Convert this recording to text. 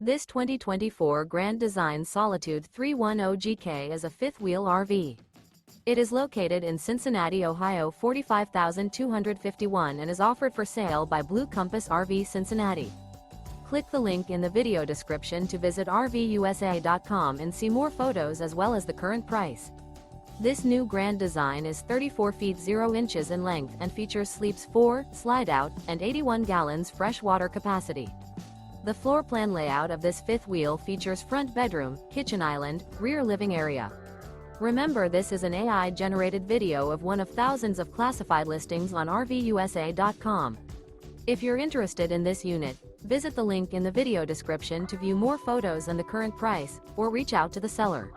This 2024 Grand Design Solitude 310GK is a fifth-wheel RV. It is located in Cincinnati, Ohio 45251 and is offered for sale by Blue Compass RV Cincinnati. Click the link in the video description to visit RVUSA.com and see more photos as well as the current price. This new Grand Design is 34 feet 0 inches in length and features sleeps 4, slide-out, and 81 gallons fresh water capacity. The floor plan layout of this fifth wheel features front bedroom, kitchen island, rear living area. Remember, this is an AI-generated video of one of thousands of classified listings on RVUSA.com. If you're interested in this unit, visit the link in the video description to view more photos and the current price, or reach out to the seller.